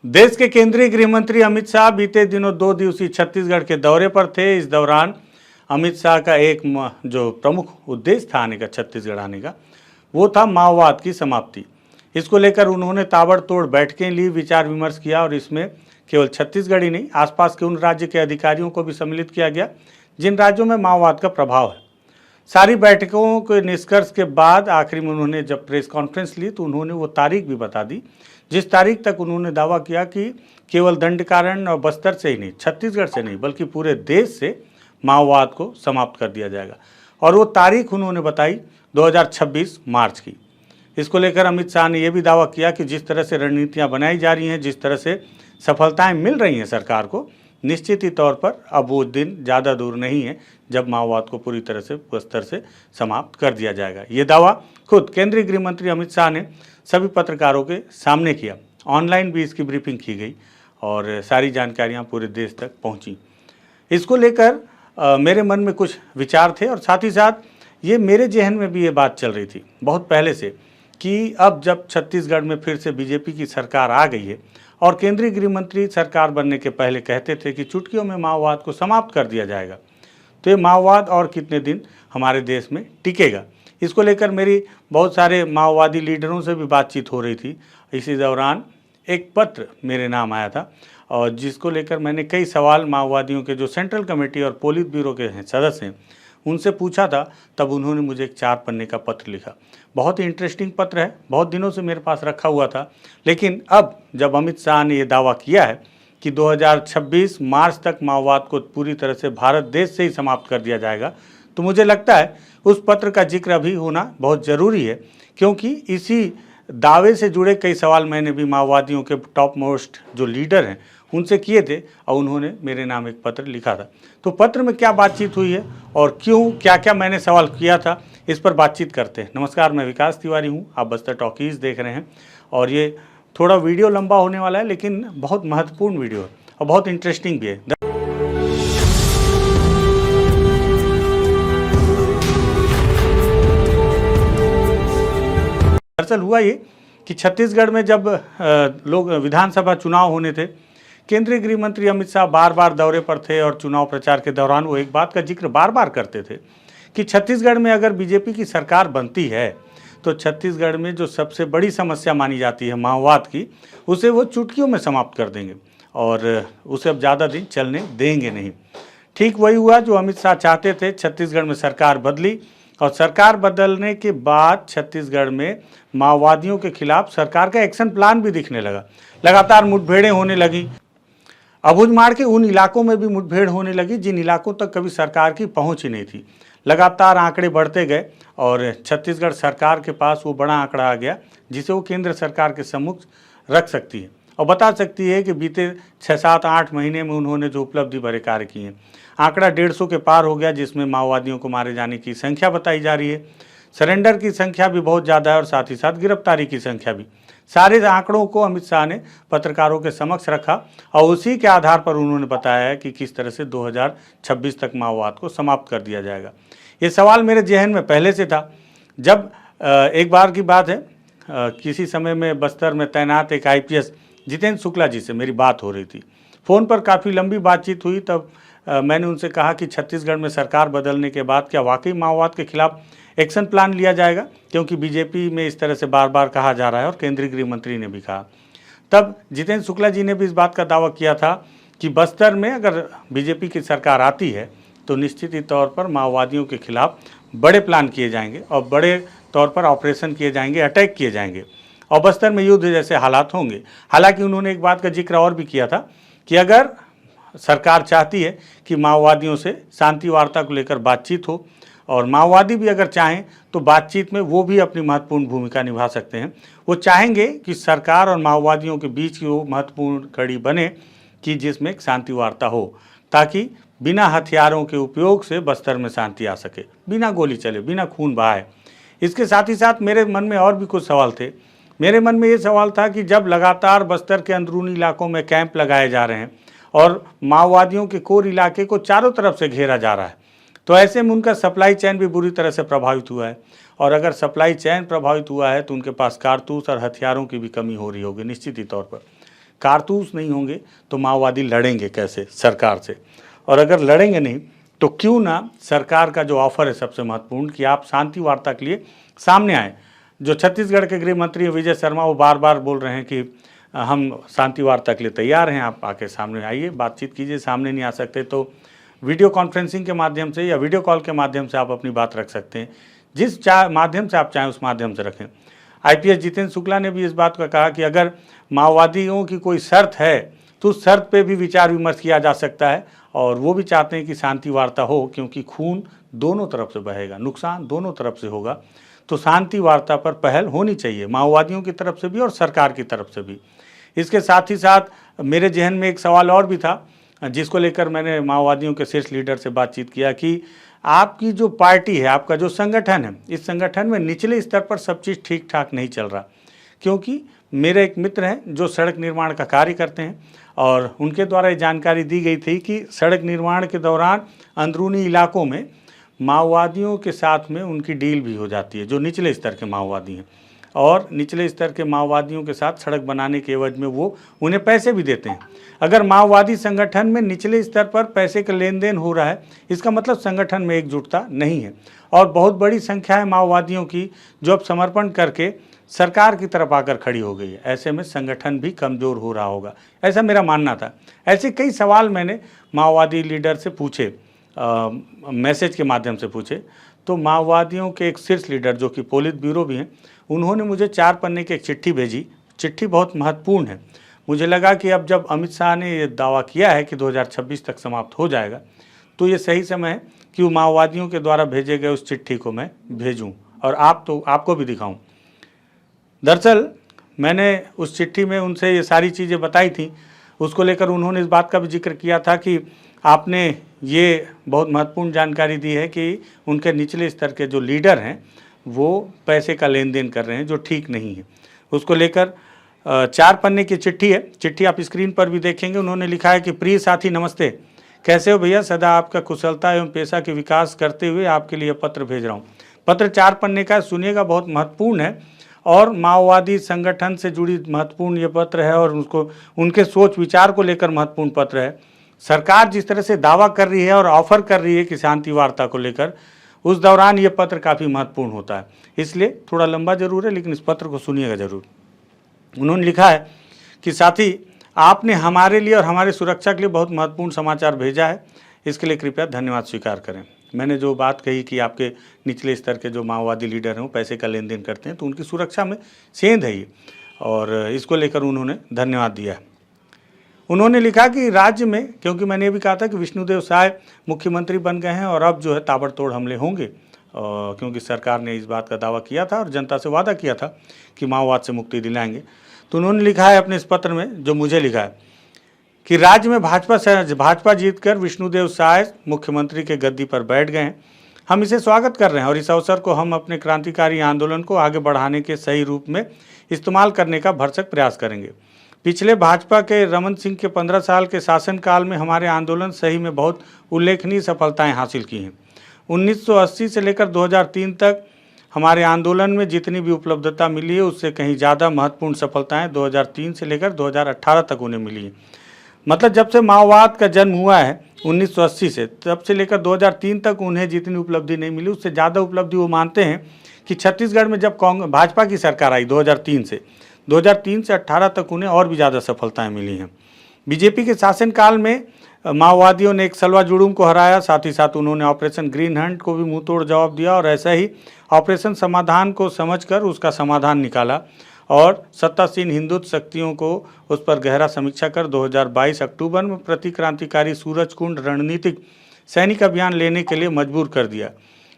देश के केंद्रीय गृह मंत्री अमित शाह बीते दिनों 2 दिवसीय छत्तीसगढ़ के दौरे पर थे। इस दौरान अमित शाह का एक जो प्रमुख उद्देश्य था आने का, छत्तीसगढ़ आने का, वो था माओवाद की समाप्ति। इसको लेकर उन्होंने ताबड़तोड़ बैठकें ली, विचार विमर्श किया और इसमें केवल छत्तीसगढ़ ही नहीं, आसपास के उन राज्य के अधिकारियों को भी सम्मिलित किया गया जिन राज्यों में माओवाद का प्रभाव है। सारी बैठकों के निष्कर्ष के बाद आखिरी में उन्होंने जब प्रेस कॉन्फ्रेंस ली तो उन्होंने वो तारीख भी बता दी जिस तारीख तक उन्होंने दावा किया कि केवल दंडकारण्य और बस्तर से ही नहीं, छत्तीसगढ़ से नहीं, बल्कि पूरे देश से माओवाद को समाप्त कर दिया जाएगा। और वो तारीख उन्होंने बताई 2026 मार्च की। इसको लेकर अमित शाह ने यह भी दावा किया कि जिस तरह से रणनीतियाँ बनाई जा रही हैं, जिस तरह से सफलताएँ मिल रही हैं सरकार को, निश्चित ही तौर पर अब वो दिन ज़्यादा दूर नहीं है जब माओवाद को पूरी तरह से बस्तर से समाप्त कर दिया जाएगा। ये दावा खुद केंद्रीय गृह मंत्री अमित शाह ने सभी पत्रकारों के सामने किया। ऑनलाइन भी इसकी ब्रीफिंग की गई और सारी जानकारियां पूरे देश तक पहुंची। इसको लेकर मेरे मन में कुछ विचार थे और साथ ही साथ ये मेरे जहन में भी ये बात चल रही थी बहुत पहले से कि अब जब छत्तीसगढ़ में फिर से बीजेपी की सरकार आ गई है और केंद्रीय गृह मंत्री सरकार बनने के पहले कहते थे कि चुटकियों में माओवाद को समाप्त कर दिया जाएगा, तो ये माओवाद और कितने दिन हमारे देश में टिकेगा। इसको लेकर मेरी बहुत सारे माओवादी लीडरों से भी बातचीत हो रही थी। इसी दौरान एक पत्र मेरे नाम आया था और जिसको लेकर मैंने कई सवाल माओवादियों के जो सेंट्रल कमेटी और पोलित ब्यूरो के सदस्य हैं उनसे पूछा था। तब उन्होंने मुझे एक 4 पन्ने का पत्र लिखा। बहुत ही इंटरेस्टिंग पत्र है, बहुत दिनों से मेरे पास रखा हुआ था। लेकिन अब जब अमित शाह ने ये दावा किया है कि 2026 मार्च तक माओवाद को पूरी तरह से भारत देश से ही समाप्त कर दिया जाएगा, तो मुझे लगता है उस पत्र का जिक्र अभी होना बहुत ज़रूरी है, क्योंकि इसी दावे से जुड़े कई सवाल मैंने भी माओवादियों के टॉप मोस्ट जो लीडर हैं उनसे किए थे और उन्होंने मेरे नाम एक पत्र लिखा था। तो पत्र में क्या बातचीत हुई है और क्यों, क्या क्या मैंने सवाल किया था, इस पर बातचीत करते हैं। नमस्कार, मैं विकास तिवारी हूँ, आप बस्तर टॉकीज़ देख रहे हैं और ये थोड़ा वीडियो लंबा होने वाला है लेकिन बहुत महत्वपूर्ण वीडियो है और बहुत इंटरेस्टिंग भी है। दरअसल हुआ ये कि छत्तीसगढ़ में जब लोग विधानसभा चुनाव होने थे, केंद्रीय गृह मंत्री अमित शाह बार बार दौरे पर थे और चुनाव प्रचार के दौरान वो एक बात का जिक्र बार बार करते थे कि छत्तीसगढ़ में अगर बीजेपी की सरकार बनती है तो छत्तीसगढ़ में जो सबसे बड़ी समस्या मानी जाती है माओवाद की, उसे वो चुटकियों में समाप्त कर देंगे और उसे अब ज़्यादा दिन चलने देंगे नहीं। ठीक वही हुआ जो अमित शाह चाहते थे। छत्तीसगढ़ में सरकार बदली और सरकार बदलने के बाद छत्तीसगढ़ में माओवादियों के खिलाफ सरकार का एक्शन प्लान भी दिखने लगा। लगातार मुठभेड़ें होने लगी। अबूझमाड़ के उन इलाकों में भी मुठभेड़ होने लगी जिन इलाकों तक कभी सरकार की पहुंच ही नहीं थी। लगातार आंकड़े बढ़ते गए और छत्तीसगढ़ सरकार के पास वो बड़ा आंकड़ा आ गया जिसे वो केंद्र सरकार के सम्मुख रख सकती है और बता सकती है कि बीते 6, 7, 8 महीने में उन्होंने जो उपलब्धि भरे कार्य किए हैं। आंकड़ा 150 के पार हो गया, जिसमें माओवादियों को मारे जाने की संख्या बताई जा रही है। सरेंडर की संख्या भी बहुत ज़्यादा है और साथ ही साथ गिरफ्तारी की संख्या भी। सारे आंकड़ों को अमित शाह ने पत्रकारों के समक्ष रखा और उसी के आधार पर उन्होंने बताया है कि किस तरह से 2026 तक माओवाद को समाप्त कर दिया जाएगा। ये सवाल मेरे जहन में पहले से था। जब एक बार की बात है, किसी समय में बस्तर में तैनात एक IPS जितेंद्र शुक्ला जी से मेरी बात हो रही थी। फ़ोन पर काफ़ी लंबी बातचीत हुई। तब मैंने उनसे कहा कि छत्तीसगढ़ में सरकार बदलने के बाद क्या वाकई माओवाद के खिलाफ एक्शन प्लान लिया जाएगा, क्योंकि बीजेपी में इस तरह से बार बार कहा जा रहा है और केंद्रीय गृह मंत्री ने भी कहा। तब जितेंद्र शुक्ला जी ने भी इस बात का दावा किया था कि बस्तर में अगर बीजेपी की सरकार आती है तो निश्चित ही तौर पर माओवादियों के खिलाफ बड़े प्लान किए जाएंगे और बड़े तौर पर ऑपरेशन किए जाएंगे, अटैक किए जाएंगे और बस्तर में युद्ध जैसे हालात होंगे। हालांकि उन्होंने एक बात का जिक्र और भी किया था कि अगर सरकार चाहती है कि माओवादियों से शांति वार्ता को लेकर बातचीत हो और माओवादी भी अगर चाहें तो बातचीत में वो भी अपनी महत्वपूर्ण भूमिका निभा सकते हैं। वो चाहेंगे कि सरकार और माओवादियों के बीच की वो महत्वपूर्ण कड़ी बने कि जिसमें एक शांति वार्ता हो, ताकि बिना हथियारों के उपयोग से बस्तर में शांति आ सके, बिना गोली चले, बिना खून बहाए। इसके साथ ही साथ मेरे मन में और भी कुछ सवाल थे। मेरे मन में ये सवाल था कि जब लगातार बस्तर के अंदरूनी इलाकों में कैंप लगाए जा रहे हैं और माओवादियों के कोर इलाके को चारों तरफ से घेरा जा रहा है, तो ऐसे में उनका सप्लाई चैन भी बुरी तरह से प्रभावित हुआ है और अगर सप्लाई चैन प्रभावित हुआ है तो उनके पास कारतूस और हथियारों की भी कमी हो रही होगी निश्चित ही तौर पर। कारतूस नहीं होंगे तो माओवादी लड़ेंगे कैसे सरकार से, और अगर लड़ेंगे नहीं तो क्यों ना सरकार का जो ऑफर है सबसे महत्वपूर्ण कि आप शांति वार्ता के लिए सामने आए। जो छत्तीसगढ़ के गृह मंत्री विजय शर्मा वो बार बार बोल रहे हैं कि हम शांति वार्ता के लिए तैयार हैं, आप आके सामने आइए, बातचीत कीजिए। सामने नहीं आ सकते तो वीडियो कॉन्फ्रेंसिंग के माध्यम से या वीडियो कॉल के माध्यम से आप अपनी बात रख सकते हैं, जिस माध्यम से आप चाहें उस माध्यम से रखें। आईपीएस जितेंद्र शुक्ला ने भी इस बात को कहा कि अगर माओवादियों की कोई शर्त है तो उस शर्त पे भी विचार विमर्श किया जा सकता है, और वो भी चाहते हैं कि शांति वार्ता हो, क्योंकि खून दोनों तरफ से बहेगा, नुकसान दोनों तरफ से होगा, तो शांति वार्ता पर पहल होनी चाहिए माओवादियों की तरफ से भी और सरकार की तरफ से भी। इसके साथ ही साथ मेरे जहन में एक सवाल और भी था जिसको लेकर मैंने माओवादियों के शीर्ष लीडर से बातचीत किया कि आपकी जो पार्टी है, आपका जो संगठन है, इस संगठन में निचले स्तर पर सब चीज़ ठीक ठाक नहीं चल रहा। क्योंकि मेरे एक मित्र हैं जो सड़क निर्माण का कार्य करते हैं और उनके द्वारा ये जानकारी दी गई थी कि सड़क निर्माण के दौरान अंदरूनी इलाकों में माओवादियों के साथ में उनकी डील भी हो जाती है, जो निचले स्तर के माओवादी हैं, और निचले स्तर के माओवादियों के साथ सड़क बनाने के एवज में वो उन्हें पैसे भी देते हैं। अगर माओवादी संगठन में निचले स्तर पर पैसे का लेन देन हो रहा है, इसका मतलब संगठन में एकजुटता नहीं है, और बहुत बड़ी संख्या है माओवादियों की जो अब समर्पण करके सरकार की तरफ आकर खड़ी हो गई है। ऐसे में संगठन भी कमज़ोर हो रहा होगा, ऐसा मेरा मानना था। ऐसे कई सवाल मैंने माओवादी लीडर से पूछे, मैसेज के माध्यम से पूछे, तो माओवादियों के एक शीर्ष लीडर जो कि पोलित ब्यूरो भी हैं, उन्होंने मुझे 4 पन्ने की एक चिट्ठी भेजी। चिट्ठी बहुत महत्वपूर्ण है। मुझे लगा कि अब जब अमित शाह ने ये दावा किया है कि 2026 तक समाप्त हो जाएगा, तो ये सही समय है कि वो माओवादियों के द्वारा भेजे गए उस चिट्ठी को मैं भेजूं और आपको भी दिखाऊं। दरअसल मैंने उस चिट्ठी में उनसे ये सारी चीज़ें बताई थी। उसको लेकर उन्होंने इस बात का भी जिक्र किया था कि आपने ये बहुत महत्वपूर्ण जानकारी दी है कि उनके निचले स्तर के जो लीडर हैं वो पैसे का लेन देन कर रहे हैं, जो ठीक नहीं है। उसको लेकर 4 पन्ने की चिट्ठी है। चिट्ठी आप स्क्रीन पर भी देखेंगे। उन्होंने लिखा है कि प्रिय साथी नमस्ते, कैसे हो भैया, सदा आपका कुशलता एवं पेशा के विकास करते हुए आपके लिए पत्र भेज रहा हूँ। पत्र 4 पन्ने का, सुनिएगा, बहुत महत्वपूर्ण है और माओवादी संगठन से जुड़ी महत्वपूर्ण ये पत्र है और उसको उनके सोच विचार को लेकर महत्वपूर्ण पत्र है। सरकार जिस तरह से दावा कर रही है और ऑफर कर रही है कि शांति वार्ता को लेकर, उस दौरान ये पत्र काफ़ी महत्वपूर्ण होता है। इसलिए थोड़ा लंबा जरूर है, लेकिन इस पत्र को सुनिएगा जरूर। उन्होंने लिखा है कि साथी, आपने हमारे लिए और हमारे सुरक्षा के लिए बहुत महत्वपूर्ण समाचार भेजा है, इसके लिए कृपया धन्यवाद स्वीकार करें। मैंने जो बात कही कि आपके निचले स्तर के जो माओवादी लीडर हैं वो पैसे का लेन देन करते हैं, तो उनकी सुरक्षा में सेंध है ये, और इसको लेकर उन्होंने धन्यवाद दिया है। उन्होंने लिखा कि राज्य में, क्योंकि मैंने ये भी कहा था कि विष्णुदेव साय मुख्यमंत्री बन गए हैं और अब जो है ताबड़तोड़ हमले होंगे, क्योंकि सरकार ने इस बात का दावा किया था और जनता से वादा किया था कि माओवाद से मुक्ति दिलाएंगे। तो उन्होंने लिखा है अपने इस पत्र में, जो मुझे लिखा है, कि राज्य में भाजपा जीतकर विष्णुदेव साय मुख्यमंत्री के गद्दी पर बैठ गए हैं। हम इसे स्वागत कर रहे हैं और इस अवसर को हम अपने क्रांतिकारी आंदोलन को आगे बढ़ाने के सही रूप में इस्तेमाल करने का भरसक प्रयास करेंगे। पिछले भाजपा के रमन सिंह के 15 साल के शासनकाल में हमारे आंदोलन सही में बहुत उल्लेखनीय सफलताएं हासिल की हैं। 1980 से लेकर 2003 तक हमारे आंदोलन में जितनी भी उपलब्धता मिली है उससे कहीं ज़्यादा महत्वपूर्ण सफलताएं 2003 से लेकर 2018 तक उन्हें मिली हैं। मतलब जब से माओवाद का जन्म हुआ है 1980 से, तब से लेकर 2003 तक उन्हें जितनी उपलब्धि नहीं मिली, उससे ज़्यादा उपलब्धि वो मानते हैं कि छत्तीसगढ़ में जब भाजपा की सरकार आई 2003 से 18 तक उन्हें और भी ज़्यादा सफलताएं मिली हैं। बीजेपी के शासनकाल में माओवादियों ने एक सलवा जुड़ूम को हराया, साथ ही साथ उन्होंने ऑपरेशन ग्रीन हंट को भी मुंह तोड़ जवाब दिया और ऐसा ही ऑपरेशन समाधान को समझकर उसका समाधान निकाला और सत्तासीन हिंदुत्व शक्तियों को उस पर गहरा समीक्षा कर 2022 अक्टूबर में प्रतिक्रांतिकारी सूरजकुंड रणनीतिक सैनिक अभियान लेने के लिए मजबूर कर दिया।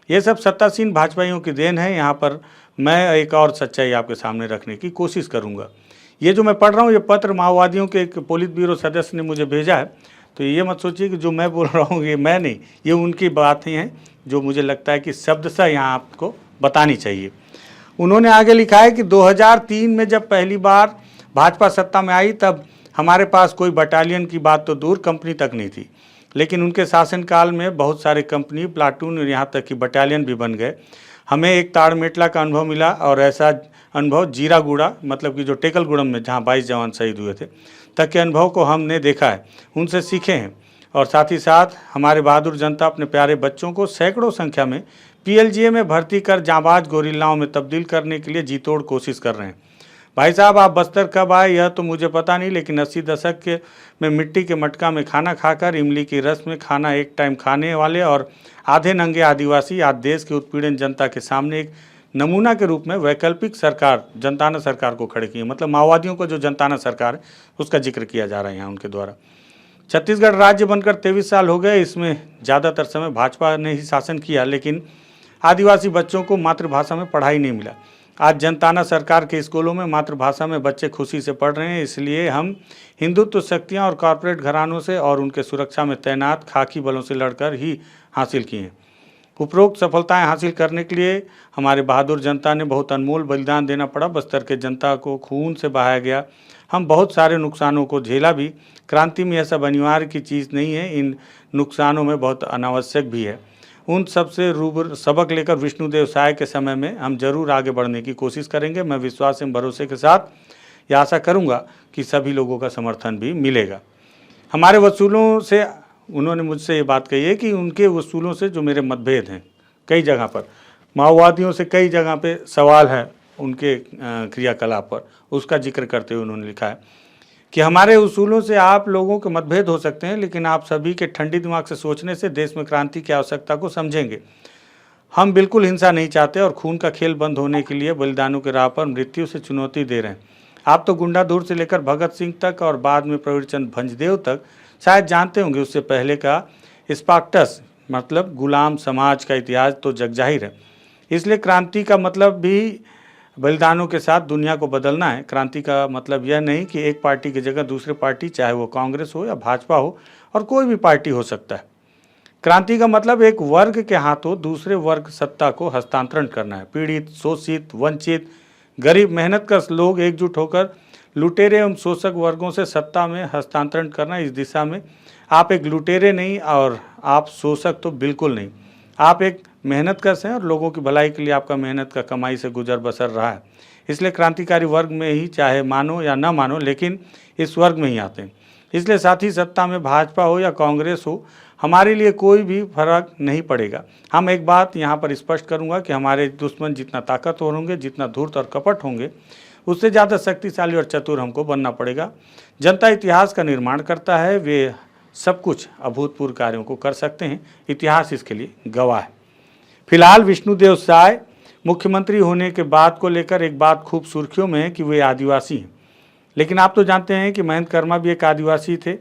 ये सब सत्तासीन भाजपाइयों की देन है। यहाँ पर मैं एक और सच्चाई आपके सामने रखने की कोशिश करूँगा। ये जो मैं पढ़ रहा हूँ, ये पत्र माओवादियों के एक पोलित ब्यूरो सदस्य ने मुझे भेजा है, तो ये मत सोचिए कि जो मैं बोल रहा हूँ ये मैं नहीं, ये उनकी बातें हैं जो मुझे लगता है कि शब्दशः यहाँ आपको बतानी चाहिए। उन्होंने आगे लिखा है कि 2003 में जब पहली बार भाजपा सत्ता में आई तब हमारे पास कोई बटालियन की बात तो दूर, कंपनी तक नहीं थी, लेकिन उनके शासनकाल में बहुत सारे कंपनी, प्लाटून और यहाँ तक कि बटालियन भी बन गए। हमें एक ताड़मेटला का अनुभव मिला और ऐसा अनुभव, जीरागुड़ा मतलब कि जो टेकलगुड़म में जहाँ 22 जवान शहीद हुए थे तक के अनुभव को हमने देखा है, उनसे सीखे हैं। और साथ ही साथ हमारे बहादुर जनता अपने प्यारे बच्चों को सैकड़ों संख्या में पीएलजीए में भर्ती कर जांबाज गोरिल्लाओं में तब्दील करने के लिए जी तोड़ कोशिश कर रहे हैं। भाई साहब, आप बस्तर कब आए यह तो मुझे पता नहीं, लेकिन 80 दशक के में मिट्टी के मटका में खाना खाकर, इमली की रस में खाना एक टाइम खाने वाले और आधे नंगे आदिवासी आज देश की उत्पीड़न जनता के सामने एक नमूना के रूप में वैकल्पिक सरकार जनताना सरकार को खड़े किए। मतलब माओवादियों को जो जनताना सरकार है उसका जिक्र किया जा रहा है यहाँ उनके द्वारा। छत्तीसगढ़ राज्य बनकर 23 साल हो गए, इसमें ज़्यादातर समय भाजपा ने ही शासन किया, लेकिन आदिवासी बच्चों को मातृभाषा में पढ़ाई नहीं मिला। आज जनताना सरकार के स्कूलों में मातृभाषा में बच्चे खुशी से पढ़ रहे हैं। इसलिए हम हिंदुत्व शक्तियां और कॉरपोरेट घरानों से और उनके सुरक्षा में तैनात खाकी बलों से लड़कर ही हासिल किए हैं। उपरोक्त सफलताएं हासिल करने के लिए हमारे बहादुर जनता ने बहुत अनमोल बलिदान देना पड़ा। बस्तर के जनता को खून से बहाया गया। हम बहुत सारे नुकसानों को झेला भी। क्रांति में यह सब अनिवार्य की चीज़ नहीं है, इन नुकसानों में बहुत अनावश्यक भी है। उन सबसे रूबर सबक लेकर विष्णुदेव साय के समय में हम जरूर आगे बढ़ने की कोशिश करेंगे। मैं विश्वास एवं भरोसे के साथ यह आशा करूंगा कि सभी लोगों का समर्थन भी मिलेगा। हमारे वसूलों से उन्होंने मुझसे ये बात कही है कि उनके वसूलों से जो मेरे मतभेद हैं कई जगह पर, माओवादियों से कई जगह पे सवाल है उनके क्रियाकलाप पर, उसका जिक्र करते हुए उन्होंने लिखा है कि हमारे उसूलों से आप लोगों के मतभेद हो सकते हैं, लेकिन आप सभी के ठंडी दिमाग से सोचने से देश में क्रांति की आवश्यकता को समझेंगे। हम बिल्कुल हिंसा नहीं चाहते और खून का खेल बंद होने के लिए बलिदानों के राह पर मृत्यु से चुनौती दे रहे हैं। आप तो गुंडाधुर से लेकर भगत सिंह तक और बाद में प्रवीरचंद भंजदेव तक शायद जानते होंगे। उससे पहले का स्पार्टस मतलब गुलाम समाज का इतिहास तो जगजाहिर है। इसलिए क्रांति का मतलब भी बलिदानों के साथ दुनिया को बदलना है। क्रांति का मतलब यह नहीं कि एक पार्टी की जगह दूसरी पार्टी, चाहे वो कांग्रेस हो या भाजपा हो और कोई भी पार्टी हो सकता है। क्रांति का मतलब एक वर्ग के हाथों दूसरे वर्ग सत्ता को हस्तांतरण करना है। पीड़ित, शोषित, वंचित, गरीब, मेहनतकश लोग एकजुट होकर लुटेरे एवं शोषक वर्गों से सत्ता में हस्तांतरण करना। इस दिशा में आप एक लुटेरे नहीं और आप शोषक तो बिल्कुल नहीं। आप एक मेहनतकश हैं और लोगों की भलाई के लिए आपका मेहनत का कमाई से गुजर बसर रहा है। इसलिए क्रांतिकारी वर्ग में ही, चाहे मानो या न मानो, लेकिन इस वर्ग में ही आते हैं। इसलिए साथी सत्ता में भाजपा हो या कांग्रेस हो, हमारे लिए कोई भी फर्क नहीं पड़ेगा। हम एक बात यहाँ पर स्पष्ट करूँगा कि हमारे दुश्मन जितना ताकतवर होंगे, जितना धूर्त और कपट होंगे, उससे ज़्यादा शक्तिशाली और चतुर हमको बनना पड़ेगा। जनता इतिहास का निर्माण करता है, वे सब कुछ अभूतपूर्व कार्यों को कर सकते हैं। इतिहास इसके लिए गवाह है। फिलहाल विष्णुदेव साय मुख्यमंत्री होने के बाद को लेकर एक बात खूब सुर्खियों में है कि वे आदिवासी हैं। लेकिन आप तो जानते हैं कि महेंद्र कर्मा भी एक आदिवासी थे,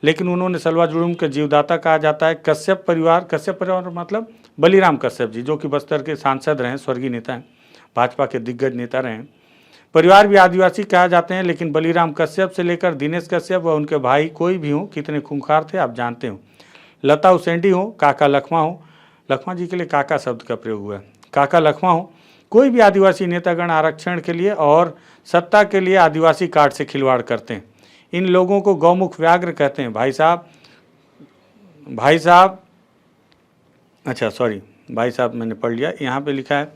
लेकिन उन्होंने सलवा जुड़ूम के जीवदाता कहा जाता है। कश्यप परिवार मतलब बलीराम कश्यप जी, जो कि बस्तर के सांसद रहे, स्वर्गीय नेता हैं, भाजपा के दिग्गज नेता रहे। परिवार भी आदिवासी कहा जाते हैं, लेकिन बलीराम कश्यप से लेकर दिनेश कश्यप व उनके भाई कोई भी हों, कितने खूंखार थे आप जानते हो। लता उसेंडी हो, काका लखमा हो, लखमा जी के लिए काका शब्द का प्रयोग हुआ है, काका लखमा हो, कोई भी आदिवासी नेतागण आरक्षण के लिए और सत्ता के लिए आदिवासी कार्ड से खिलवाड़ करते हैं। इन लोगों को गौमुख व्याघ्र कहते हैं। भाई साहब मैंने पढ़ लिया, यहाँ पे लिखा है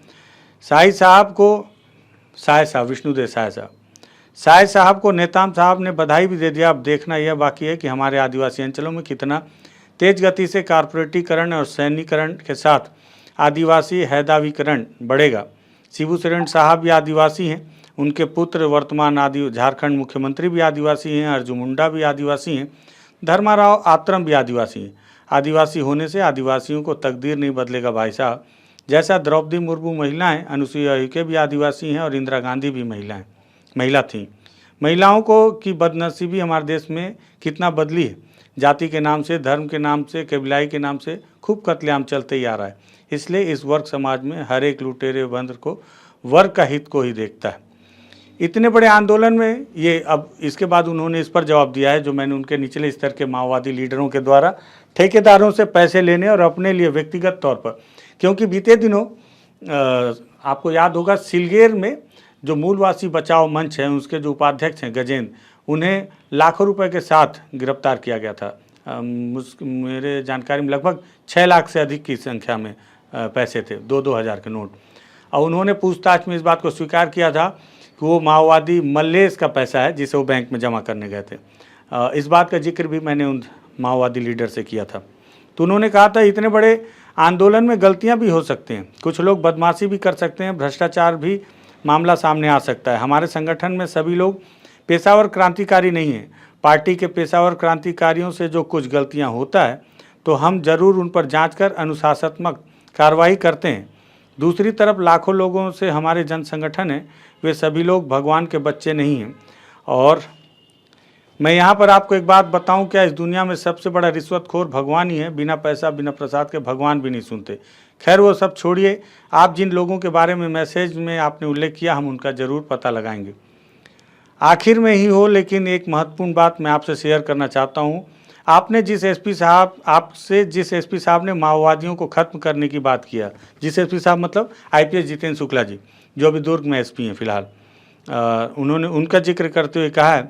विष्णुदेव साय साहब को नेताम साहब ने बधाई भी दे दिया। अब देखना यह बाकी है कि हमारे आदिवासी अंचलों में कितना तेज गति से कारपोरेटीकरण और सैन्यीकरण के साथ आदिवासी हैदावीकरण बढ़ेगा। शिबू सोरेन साहब भी आदिवासी हैं, उनके पुत्र वर्तमान झारखंड मुख्यमंत्री भी आदिवासी हैं, अर्जुन मुंडा भी आदिवासी हैं, धर्माराव आत्रम भी आदिवासी हैं। आदिवासी होने से आदिवासियों को तकदीर नहीं बदलेगा भाई साहब। जैसा द्रौपदी मुर्मू महिला हैं, अनुसुईया उइके भी आदिवासी हैं और इंदिरा गांधी भी महिला थीं। महिलाओं को की बदनसीबी हमारे देश में कितना बदली है। जाति के नाम से, धर्म के नाम से, कबीलाई के नाम से खूब कत्लेआम चलते ही आ रहा है। इसलिए इस वर्ग समाज में हर एक लुटेरे बंदर को वर्ग का हित को ही देखता है। इतने बड़े आंदोलन में ये अब इसके बाद उन्होंने इस पर जवाब दिया है, जो मैंने उनके निचले स्तर के माओवादी लीडरों के द्वारा ठेकेदारों से पैसे लेने और अपने लिए व्यक्तिगत तौर पर, क्योंकि बीते दिनों आपको याद होगा सिलगेर में जो मूलवासी बचाओ मंच है, उसके जो उपाध्यक्ष हैं गजेंद्र, उन्हें लाखों रुपए के साथ गिरफ्तार किया गया था। मेरे जानकारी में लगभग 6 लाख से अधिक की संख्या में पैसे थे, 2-2 हज़ार के नोट। और उन्होंने पूछताछ में इस बात को स्वीकार किया था कि वो माओवादी मल्लेश का पैसा है जिसे वो बैंक में जमा करने गए थे। इस बात का जिक्र भी मैंने उन माओवादी लीडर से किया था। तो उन्होंने कहा था इतने बड़े आंदोलन में गलतियां भी हो सकती हैं, कुछ लोग बदमाशी भी कर सकते हैं, भ्रष्टाचार भी मामला सामने आ सकता है। हमारे संगठन में सभी लोग पेशावर क्रांतिकारी नहीं हैं। पार्टी के पेशावर क्रांतिकारियों से जो कुछ गलतियां होता है तो हम जरूर उन पर जांच कर अनुशासनात्मक कार्रवाई करते हैं। दूसरी तरफ लाखों लोगों से हमारे जन संगठन है, वे सभी लोग भगवान के बच्चे नहीं हैं। और मैं यहाँ पर आपको एक बात बताऊं, क्या इस दुनिया में सबसे बड़ा रिश्वतखोर भगवान ही है। बिना पैसा बिना प्रसाद के भगवान भी नहीं सुनते। खैर वो सब छोड़िए, आप जिन लोगों के बारे में मैसेज में आपने उल्लेख किया हम उनका ज़रूर पता लगाएंगे। आखिर में ही हो, लेकिन एक महत्वपूर्ण बात मैं आपसे शेयर करना चाहता हूँ। आपसे जिस एसपी साहब ने माओवादियों को खत्म करने की बात किया, जिस एसपी साहब मतलब IPS जितेंद्र शुक्ला जी, जो अभी दुर्ग में SP हैं फिलहाल, उन्होंने उनका जिक्र करते हुए कहा है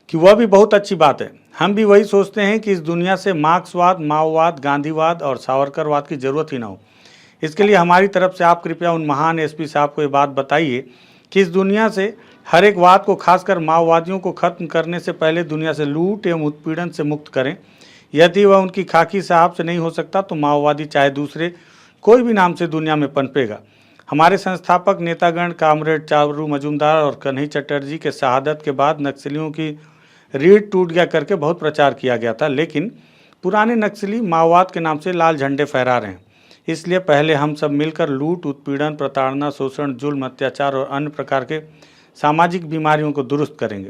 कि वह भी बहुत अच्छी बात है। हम भी वही सोचते हैं कि इस दुनिया से मार्क्सवाद, माओवाद, गांधीवाद और सावरकरवाद की ज़रूरत ही ना हो। इसके लिए हमारी तरफ से आप कृपया उन महान SP साहब को ये बात बताइए कि इस दुनिया से हर एक वाद को, खासकर माओवादियों को खत्म करने से पहले दुनिया से लूट एवं उत्पीड़न से मुक्त करें। यदि वह उनकी खाकी साहब से नहीं हो सकता तो माओवादी चाहे दूसरे कोई भी नाम से दुनिया में पनपेगा। हमारे संस्थापक नेतागण कामरेड चारू मजूमदार और कन्हई चटर्जी के शहादत के बाद नक्सलियों की रीढ़ टूट गया करके बहुत प्रचार किया गया था, लेकिन पुराने नक्सली माओवाद के नाम से लाल झंडे फहरा रहे हैं। इसलिए पहले हम सब मिलकर लूट, उत्पीड़न, प्रताड़ना, शोषण, जुल्म, अत्याचार और अन्य प्रकार के सामाजिक बीमारियों को दुरुस्त करेंगे।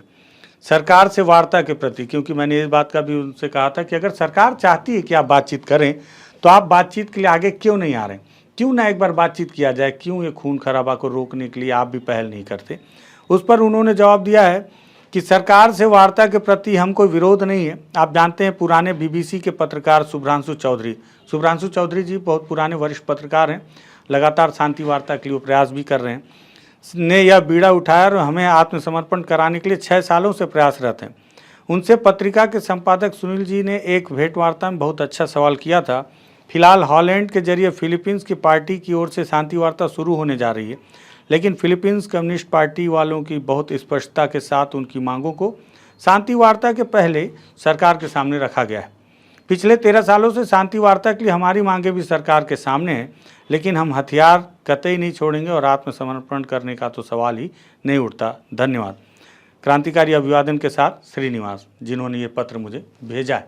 सरकार से वार्ता के प्रति, क्योंकि मैंने इस बात का भी उनसे कहा था कि अगर सरकार चाहती है कि आप बातचीत करें तो आप बातचीत के लिए आगे क्यों नहीं आ रहे हैं? क्यों ना एक बार बातचीत किया जाए? क्यों ये खून खराबा को रोकने के लिए आप भी पहल नहीं करते? उस पर उन्होंने जवाब दिया है कि सरकार से वार्ता के प्रति हम कोई विरोध नहीं है। आप जानते हैं पुराने BBC के पत्रकार शुभ्रांशु चौधरी जी बहुत पुराने वरिष्ठ पत्रकार हैं, लगातार शांति वार्ता के लिए प्रयास भी कर रहे हैं, ने यह बीड़ा उठाया और हमें आत्मसमर्पण कराने के लिए 6 सालों से प्रयासरत हैं। उनसे पत्रिका के संपादक सुनील जी ने एक भेंट वार्ता में बहुत अच्छा सवाल किया था। फिलहाल हॉलैंड के जरिए फिलीपींस की पार्टी की ओर से शांति वार्ता शुरू होने जा रही है, लेकिन फिलीपींस कम्युनिस्ट पार्टी वालों की बहुत स्पष्टता के साथ उनकी मांगों को शांति वार्ता के पहले सरकार के सामने रखा गया है। पिछले 13 सालों से शांति वार्ता के लिए हमारी मांगें भी सरकार के सामने हैं, लेकिन हम हथियार कतई नहीं छोड़ेंगे और आत्मसमर्पण करने का तो सवाल ही नहीं उठता। धन्यवाद। क्रांतिकारी अभिवादन के साथ श्रीनिवास, जिन्होंने ये पत्र मुझे भेजा है।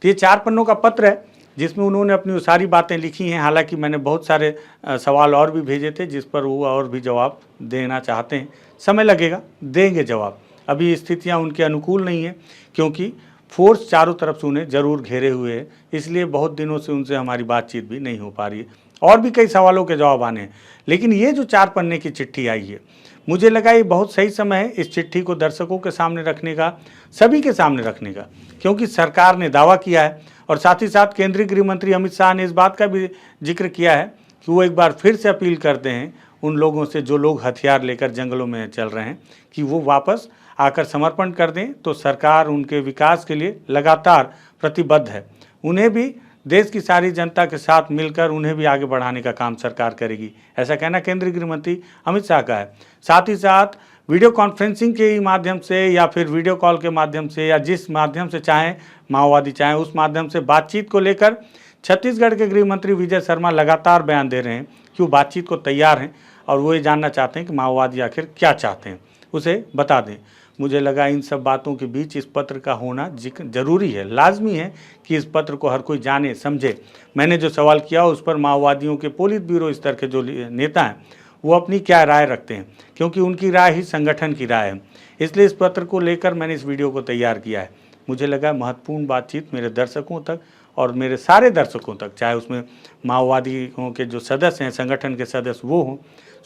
तो ये 4 पन्नों का पत्र है जिसमें उन्होंने अपनी सारी बातें लिखी हैं। हालांकि मैंने बहुत सारे सवाल और भी भेजे थे जिस पर वो और भी जवाब देना चाहते हैं। समय लगेगा, देंगे जवाब। अभी स्थितियां उनके अनुकूल नहीं है क्योंकि फोर्स चारों तरफ से उन्हें जरूर घेरे हुए है, इसलिए बहुत दिनों से उनसे हमारी बातचीत भी नहीं हो पा रही है। और भी कई सवालों के जवाब आने हैं, लेकिन ये जो 4 पन्ने की चिट्ठी आई है, मुझे लगा ये बहुत सही समय है इस चिट्ठी को दर्शकों के सामने रखने का, सभी के सामने रखने का, क्योंकि सरकार ने दावा किया है और साथ ही साथ केंद्रीय गृह मंत्री अमित शाह ने इस बात का भी जिक्र किया है कि वो एक बार फिर से अपील करते हैं उन लोगों से जो लोग हथियार लेकर जंगलों में चल रहे हैं कि वो वापस आकर समर्पण कर दें। तो सरकार उनके विकास के लिए लगातार प्रतिबद्ध है। उन्हें भी देश की सारी जनता के साथ मिलकर उन्हें भी आगे बढ़ाने का काम सरकार करेगी, ऐसा कहना केंद्रीय गृह मंत्री अमित शाह का है। साथ ही साथ वीडियो कॉन्फ्रेंसिंग के माध्यम से या फिर वीडियो कॉल के माध्यम से या जिस माध्यम से चाहें माओवादी चाहें उस माध्यम से बातचीत को लेकर छत्तीसगढ़ के गृह मंत्री विजय शर्मा लगातार बयान दे रहे हैं कि वो बातचीत को तैयार हैं और वो ये जानना चाहते हैं कि माओवादी आखिर क्या चाहते हैं, उसे बता दें। मुझे लगा इन सब बातों के बीच इस पत्र का होना जरूरी है, लाजमी है कि इस पत्र को हर कोई जाने समझे। मैंने जो सवाल किया उस पर माओवादियों के पोलित ब्यूरो स्तर के जो नेता हैं वो अपनी क्या राय रखते हैं, क्योंकि उनकी राय ही संगठन की राय है। इसलिए इस पत्र को लेकर मैंने इस वीडियो को तैयार किया है। मुझे लगा महत्वपूर्ण बातचीत मेरे दर्शकों तक और मेरे सारे दर्शकों तक, चाहे उसमें माओवादियों के जो सदस्य हैं, संगठन के सदस्य वो हों,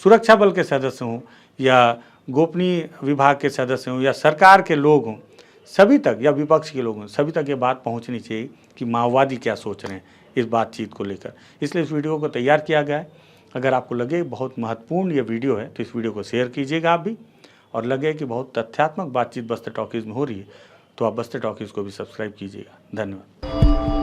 सुरक्षा बल के सदस्य हों या गोपनीय विभाग के सदस्य हों या सरकार के लोग हों, सभी तक या विपक्ष के लोग हों, सभी तक ये बात पहुंचनी चाहिए कि माओवादी क्या सोच रहे हैं इस बातचीत को लेकर। इसलिए इस वीडियो को तैयार किया गया है। अगर आपको लगे बहुत महत्वपूर्ण ये वीडियो है तो इस वीडियो को शेयर कीजिएगा आप भी, और लगे कि बहुत तथ्यात्मक बातचीत बस्तर टॉकीज़ में हो रही है तो आप बस्तर टॉकीज़ को भी सब्सक्राइब कीजिएगा। धन्यवाद।